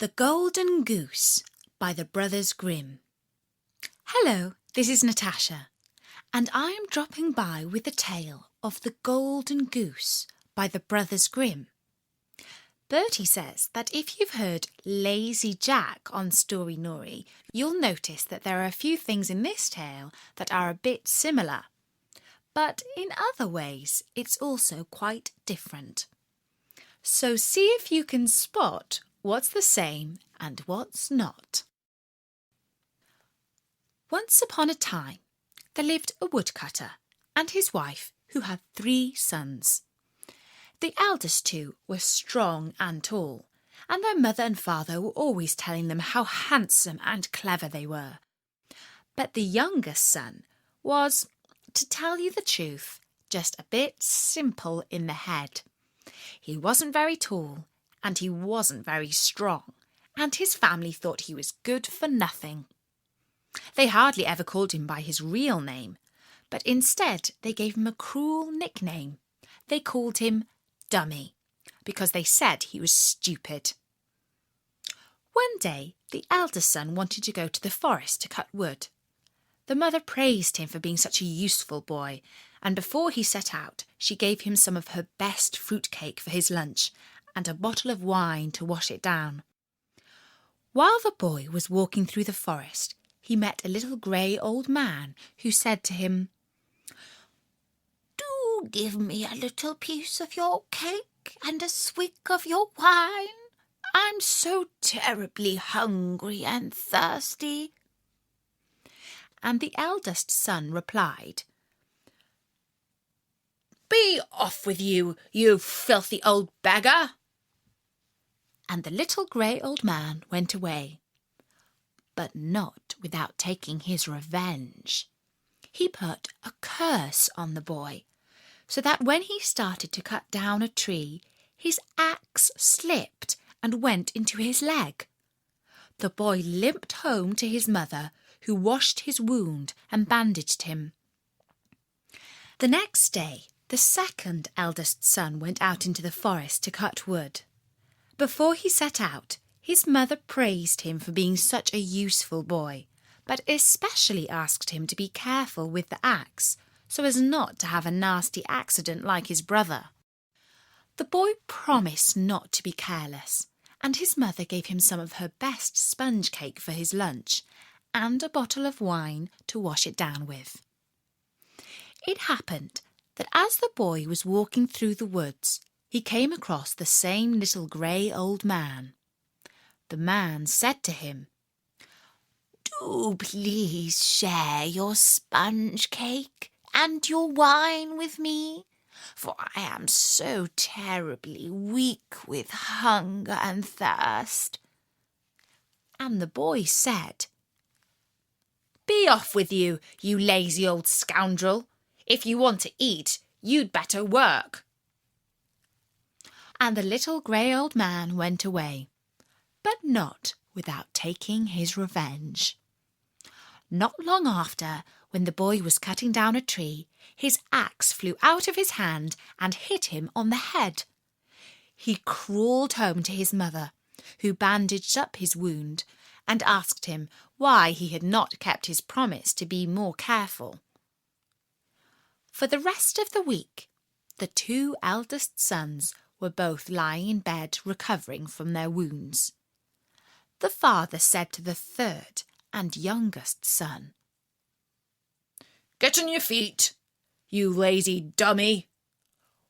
The Golden Goose by the Brothers Grimm. Hello, this is Natasha, and I am dropping by with the tale of The Golden Goose by the Brothers Grimm. Bertie says that if you've heard Lazy Jack on Story Nori, you'll notice that there are a few things in this tale that are a bit similar. But in other ways, it's also quite different. So see if you can spot what's the same and what's not. Once upon a time, there lived a woodcutter and his wife who had 3 sons. The eldest 2 were strong and tall, and their mother and father were always telling them how handsome and clever they were. But the youngest son was, to tell you the truth, just a bit simple in the head. He wasn't very tall, and he wasn't very strong, and his family thought he was good for nothing. They hardly ever called him by his real name, but instead they gave him a cruel nickname. They called him Dummy, because they said he was stupid. One day, the eldest son wanted to go to the forest to cut wood. The mother praised him for being such a useful boy, and before he set out, she gave him some of her best fruit cake for his lunch and a bottle of wine to wash it down. While the boy was walking through the forest, he met a little grey old man who said to him, "Do give me a little piece of your cake and a swig of your wine. I'm so terribly hungry and thirsty." And the eldest son replied, "Be off with you, you filthy old beggar!" And the little grey old man went away, but not without taking his revenge. He put a curse on the boy, so that when he started to cut down a tree, his axe slipped and went into his leg. The boy limped home to his mother, who washed his wound and bandaged him. The next day, the second eldest son went out into the forest to cut wood. Before he set out, his mother praised him for being such a useful boy, but especially asked him to be careful with the axe, so as not to have a nasty accident like his brother. The boy promised not to be careless, and his mother gave him some of her best sponge cake for his lunch, and a bottle of wine to wash it down with. It happened that as the boy was walking through the woods, he came across the same little grey old man. The man said to him, "Do please share your sponge cake and your wine with me, for I am so terribly weak with hunger and thirst." And the boy said, "Be off with you, you lazy old scoundrel. If you want to eat, you'd better work." And the little grey old man went away, but not without taking his revenge. Not long after, when the boy was cutting down a tree, his axe flew out of his hand and hit him on the head. He crawled home to his mother, who bandaged up his wound and asked him why he had not kept his promise to be more careful. For the rest of the week, the 2 eldest sons were both lying in bed recovering from their wounds. The father said to the 3rd and youngest son, "Get on your feet, you lazy dummy.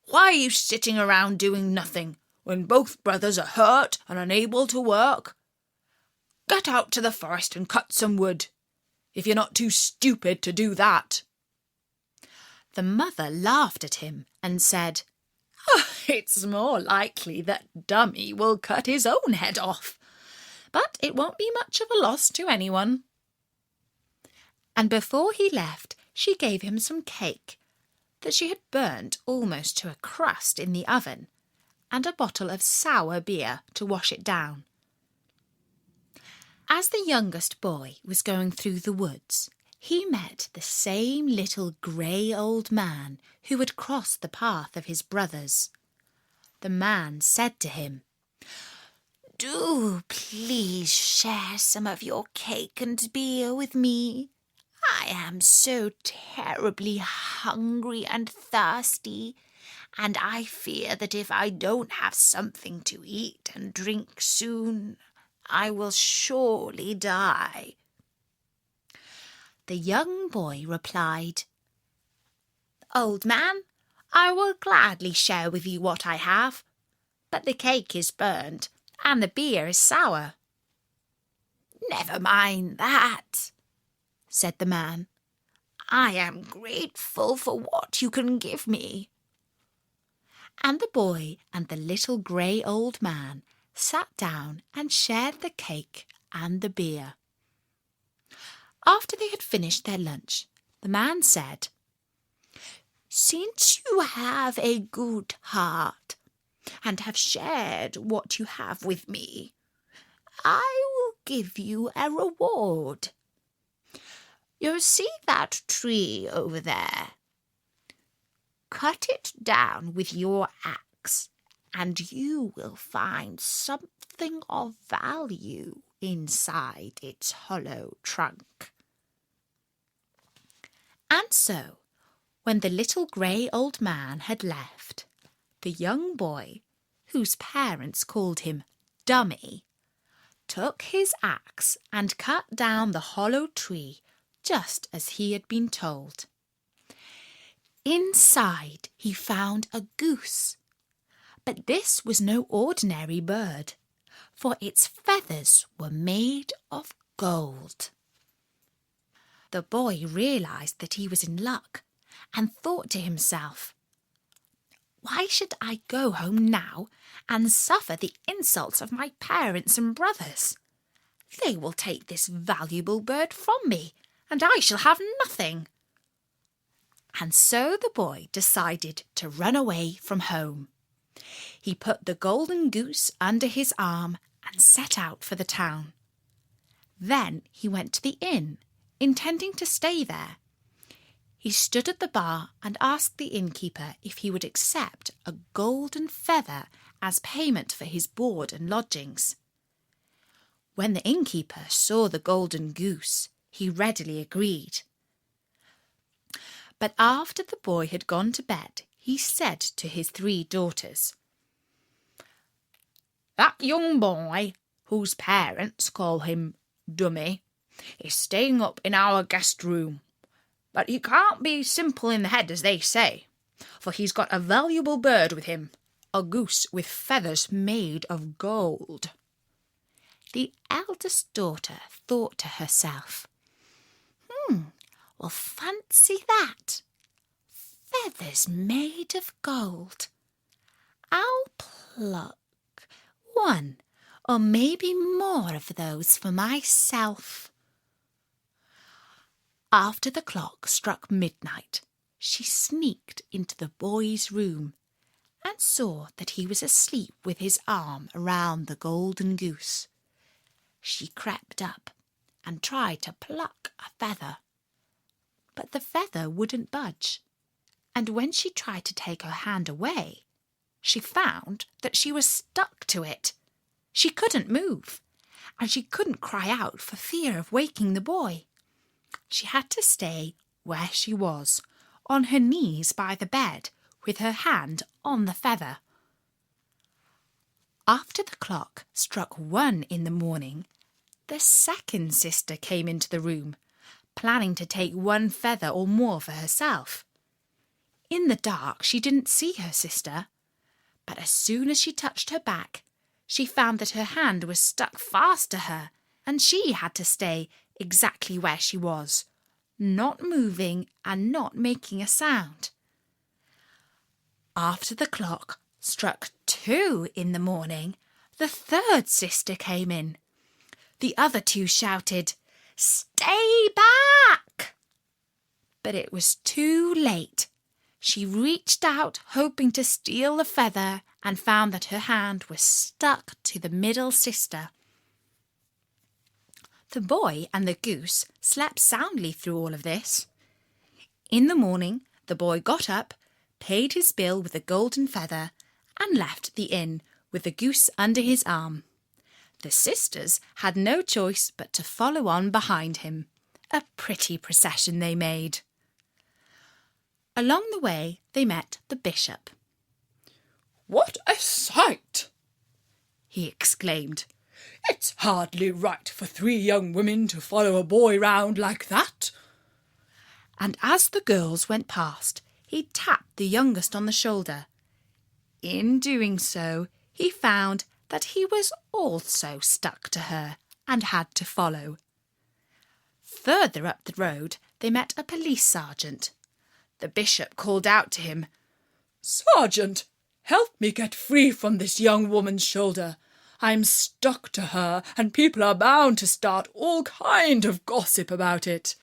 Why are you sitting around doing nothing when both brothers are hurt and unable to work? Get out to the forest and cut some wood, if you're not too stupid to do that." The mother laughed at him and said, "It's more likely that Dummy will cut his own head off, but it won't be much of a loss to anyone." And before he left, she gave him some cake that she had burnt almost to a crust in the oven, and a bottle of sour beer to wash it down. As the youngest boy was going through the woods, he met the same little grey old man who had crossed the path of his brothers. The man said to him, do please share some of your cake and beer with me? I am so terribly hungry and thirsty, and I fear that if I don't have something to eat and drink soon, I will surely die. The young boy replied, Old man, I will gladly share with you what I have, but the cake is burnt and the beer is sour. Never mind that, said the man. I am grateful for what you can give me. And the boy and the little grey old man sat down and shared the cake and the beer. After they had finished their lunch, the man said, Since you have a good heart and have shared what you have with me, I will give you a reward. You see that tree over there? Cut it down with your axe, and you will find something of value inside its hollow trunk. And so, when the little grey old man had left, the young boy, whose parents called him Dummy, took his axe and cut down the hollow tree just as he had been told. Inside he found a goose, but this was no ordinary bird, for its feathers were made of gold. The boy realised that he was in luck and thought to himself, Why should I go home now and suffer the insults of my parents and brothers? They will take this valuable bird from me, and I shall have nothing. And so the boy decided to run away from home. He put the golden goose under his arm and set out for the town. Then he went to the inn, intending to stay there. He stood at the bar and asked the innkeeper if he would accept a golden feather as payment for his board and lodgings. When the innkeeper saw the golden goose, he readily agreed. But after the boy had gone to bed, he said to his 3 daughters, That young boy, whose parents call him Dummy, is staying up in our guest room. But he can't be simple in the head, as they say, for he's got a valuable bird with him, a goose with feathers made of gold. The eldest daughter thought to herself, Well, fancy that. Feathers made of gold. I'll pluck 1 or maybe more of those for myself. After the clock struck midnight, she sneaked into the boy's room and saw that he was asleep with his arm around the golden goose. She crept up and tried to pluck a feather, but the feather wouldn't budge, and when she tried to take her hand away, she found that she was stuck to it. She couldn't move, and she couldn't cry out for fear of waking the boy. She had to stay where she was, on her knees by the bed, with her hand on the feather. After the clock struck 1 in the morning, the second sister came into the room, planning to take 1 feather or more for herself. In the dark she didn't see her sister, but as soon as she touched her back, she found that her hand was stuck fast to her, and she had to stay exactly where she was, not moving and not making a sound. After the clock struck 2 in the morning, the third sister came in. The other 2 shouted, "Stay back!" But it was too late. She reached out, hoping to steal the feather, and found that her hand was stuck to the middle sister. The boy and the goose slept soundly through all of this. In the morning, the boy got up, paid his bill with the golden feather, and left the inn with the goose under his arm. The sisters had no choice but to follow on behind him. A pretty procession they made. Along the way they met the bishop. "What a sight!" he exclaimed. "It's hardly right for 3 young women to follow a boy round like that." And as the girls went past, he tapped the youngest on the shoulder. In doing so, he found that he was also stuck to her and had to follow. Further up the road, they met a police sergeant. The bishop called out to him, "Sergeant, help me get free from this young woman's shoulder. I'm stuck to her, and people are bound to start all kind of gossip about it."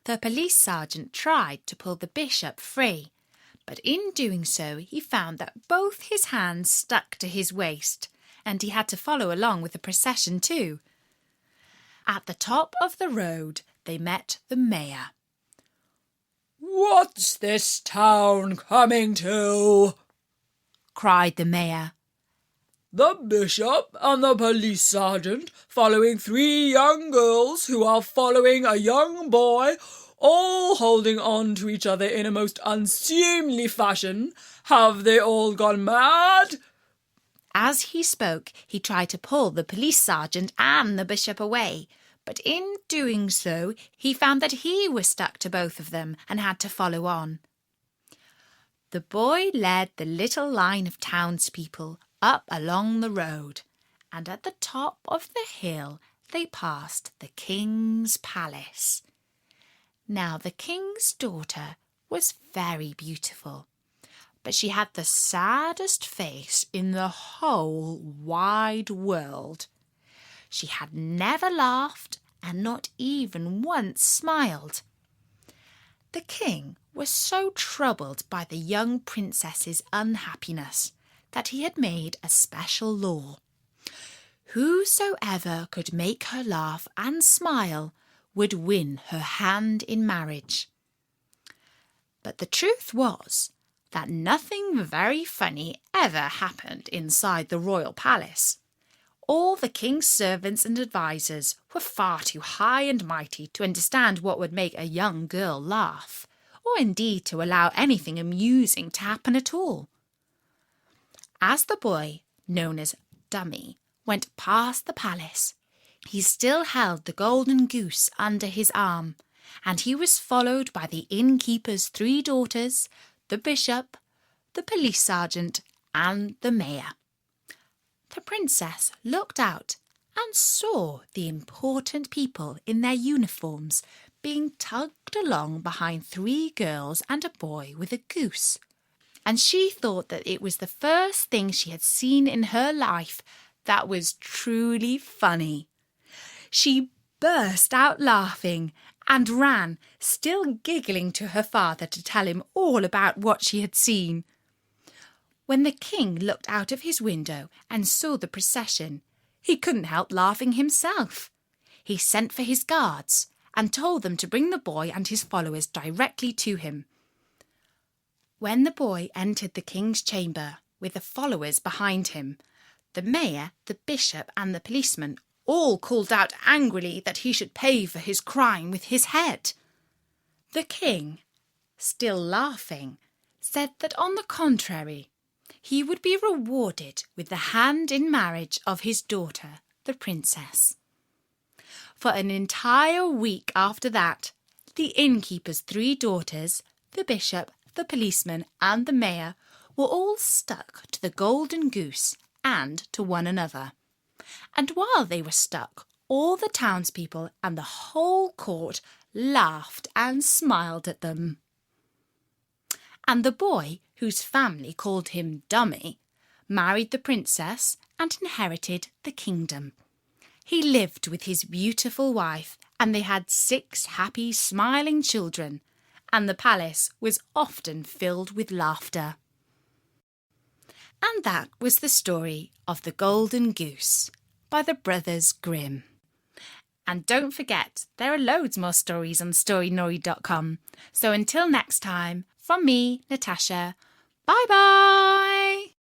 The police sergeant tried to pull the bishop free, but in doing so he found that both his hands stuck to his waist, and he had to follow along with the procession too. At the top of the road they met the mayor. "What's this town coming to?" cried the mayor. "The bishop and the police sergeant following 3 young girls who are following a young boy, all holding on to each other in a most unseemly fashion. Have they all gone mad?" As he spoke, he tried to pull the police sergeant and the bishop away, but in doing so, he found that he was stuck to both of them and had to follow on. The boy led the little line of townspeople up along the road, and at the top of the hill they passed the king's palace. Now the king's daughter was very beautiful, but she had the saddest face in the whole wide world. She had never laughed and not even once smiled. The king was so troubled by the young princess's unhappiness that he had made a special law. Whosoever could make her laugh and smile would win her hand in marriage. But the truth was that nothing very funny ever happened inside the royal palace. All the king's servants and advisers were far too high and mighty to understand what would make a young girl laugh, or indeed to allow anything amusing to happen at all. As the boy, known as Dummy, went past the palace, he still held the Golden Goose under his arm, and he was followed by the innkeeper's 3 daughters, the bishop, the police sergeant, and the mayor. The princess looked out and saw the important people in their uniforms being tugged along behind 3 girls and a boy with a goose, and she thought that it was the first thing she had seen in her life that was truly funny. She burst out laughing and ran, still giggling, to her father to tell him all about what she had seen. When the king looked out of his window and saw the procession, he couldn't help laughing himself. He sent for his guards and told them to bring the boy and his followers directly to him. When the boy entered the king's chamber with the followers behind him, the mayor, the bishop, and the policeman all called out angrily that he should pay for his crime with his head. The king, still laughing, said that on the contrary, he would be rewarded with the hand in marriage of his daughter, the princess. For an entire week after that, the innkeeper's 3 daughters, the bishop, the policeman, and the mayor were all stuck to the Golden Goose and to one another. And while they were stuck, all the townspeople and the whole court laughed and smiled at them. And the boy, whose family called him Dummy, married the princess and inherited the kingdom. He lived with his beautiful wife, and they had 6 happy, smiling children, and the palace was often filled with laughter. And that was the story of the Golden Goose by the Brothers Grimm. And don't forget, there are loads more stories on storynori.com. So until next time, from me, Natasha, bye-bye!